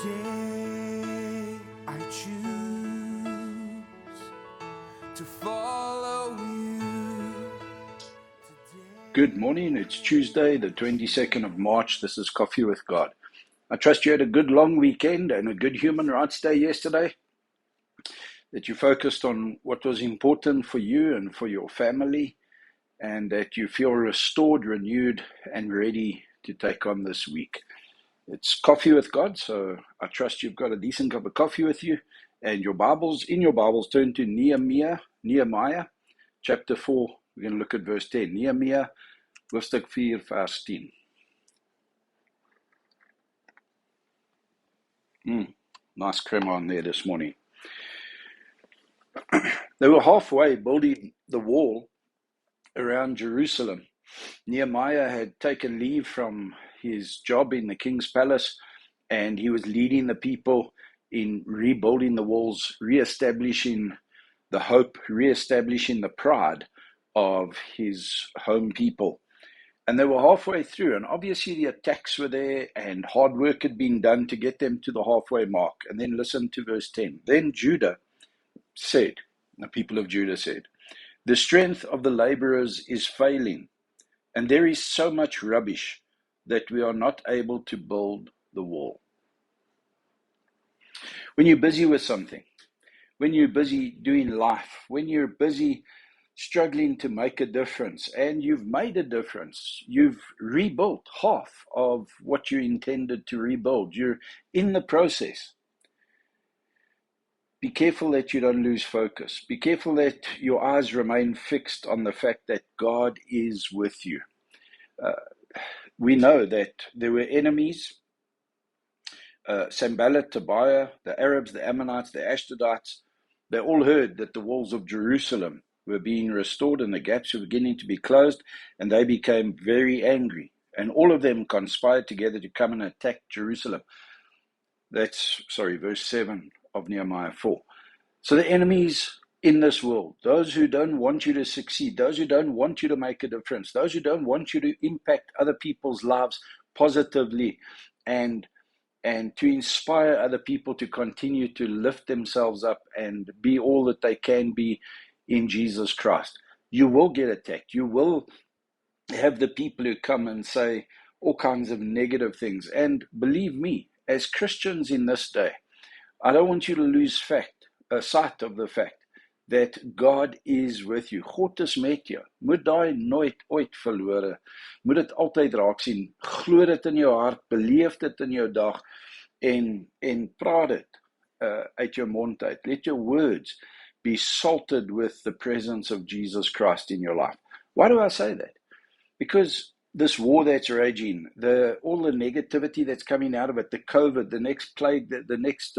Today I choose to follow you. Good morning. It's Tuesday, the 22nd of March. This is Coffee with God. I trust you had a good long weekend and a good Human Rights Day yesterday, that you focused on what was important for you and for your family, and that you feel restored, renewed, and ready to take on this week. It's Coffee with God, so I trust you've got a decent cup of coffee with you, and your Bibles, turn to Nehemiah chapter 4. We're going to look at verse 10. Nehemiah, hoofstuk 4, vers 10. Nice crema on there this morning. They were halfway building the wall around Jerusalem. Nehemiah had taken leave from his job in the king's palace, and he was leading the people in rebuilding the walls, reestablishing the hope, reestablishing the pride of his home people. And they were halfway through, and obviously the attacks were there, and hard work had been done to get them to the halfway mark. And then listen to verse 10. Then Judah said, the people of Judah said, the strength of the laborers is failing, and there is so much rubbish that we are not able to build the wall. When you're busy with something, when you're busy doing life, when you're busy struggling to make a difference, and you've made a difference, you've rebuilt half of what you intended to rebuild, you're in the process. Be careful that you don't lose focus. Be careful that your eyes remain fixed on the fact that God is with you. We know that there were enemies, Sanballat, Tobiah, the Arabs, the Ammonites, the Ashdodites. They all heard that the walls of Jerusalem were being restored and the gaps were beginning to be closed, and they became very angry. And all of them conspired together to come and attack Jerusalem. That's, verse 7 of Nehemiah 4. So the enemies in this world, those who don't want you to succeed, those who don't want you to make a difference, those who don't want you to impact other people's lives positively and to inspire other people to continue to lift themselves up and be all that they can be in Jesus Christ. You will get attacked. You will have the people who come and say all kinds of negative things. And believe me, as Christians in this day, I don't want you to lose sight of the fact that God is with you. God is met jou. Moet daai nooit ooit verlore. Moet dit altyd raak sien. Glo dit in jou hart, beleef dit in jou dag en praat dit uit jou mond uit. Let your words be salted with the presence of Jesus Christ in your life. Why do I say that? Because this war that's raging, all the negativity that's coming out of it, the COVID, the next plague, the next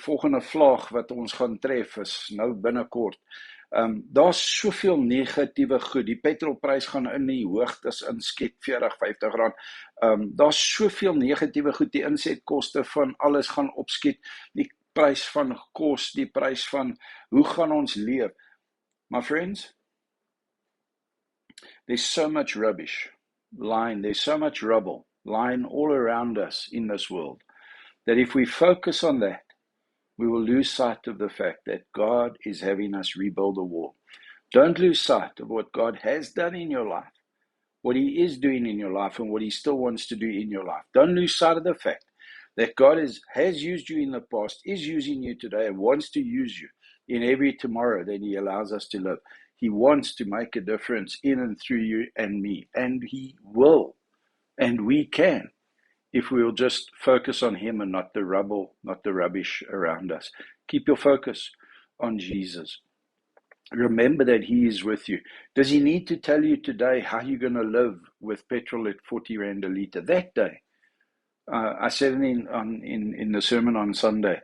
volgende vlaag wat ons gaan tref is nou binnekort. Daar's soveel negatiewe goed. Die petrolprys gaan in die hoogtes inskiet, 40, 50 rand. Daar's soveel negatiewe goed. Die insetkoste van alles gaan opskiet. Die prys van kos, die prys van hoe gaan ons leef. My friends, there's so much rubbish lying, there's so much rubble lying all around us in this world, that if we focus on that, we will lose sight of the fact that God is having us rebuild a wall. Don't lose sight of what God has done in your life, what He is doing in your life, and what He still wants to do in your life. Don't lose sight of the fact that God has used you in the past, is using you today, and wants to use you in every tomorrow that He allows us to live. He wants to make a difference in and through you and me, and He will, and we can, if we will just focus on Him and not the rubble, not the rubbish around us. Keep your focus on Jesus. Remember that He is with you. Does He need to tell you today how you're going to live with petrol at 40 Rand a litre? That day, I said it in the sermon on Sunday.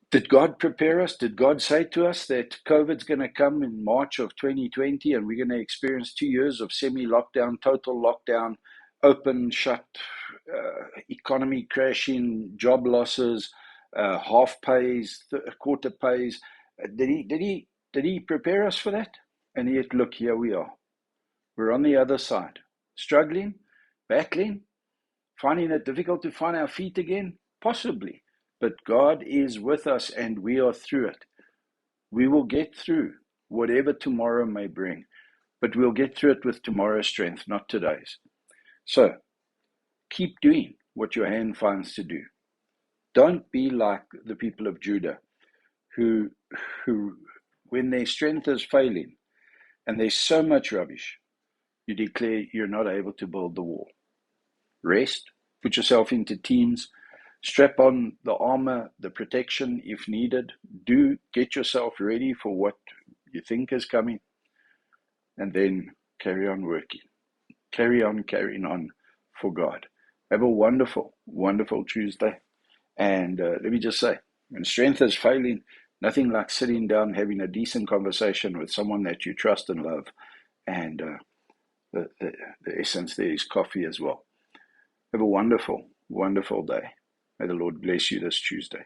Did God prepare us? Did God say to us that COVID's going to come in March of 2020 and we're going to experience 2 years of semi-lockdown, total lockdown, open, shut, economy crashing, job losses, half pays, quarter pays? Did he prepare us for that? And yet, look, here we are. We're on the other side, struggling, battling, Finding it difficult to find our feet again? Possibly. But God is with us and we are through it. We will get through whatever tomorrow may bring, but we'll get through it with tomorrow's strength, not today's. So keep doing what your hand finds to do. Don't be like the people of Judah who when their strength is failing and there's so much rubbish, you declare you're not able to build the wall. Rest, put yourself into teams, strap on the armor, the protection if needed. Get yourself ready for what you think is coming, and then carry on working. Carrying on for God. Have a wonderful, wonderful Tuesday. And let me just say, when strength is failing, nothing like sitting down, having a decent conversation with someone that you trust and love. And the essence there is coffee as well. Have a wonderful, wonderful day. May the Lord bless you this Tuesday.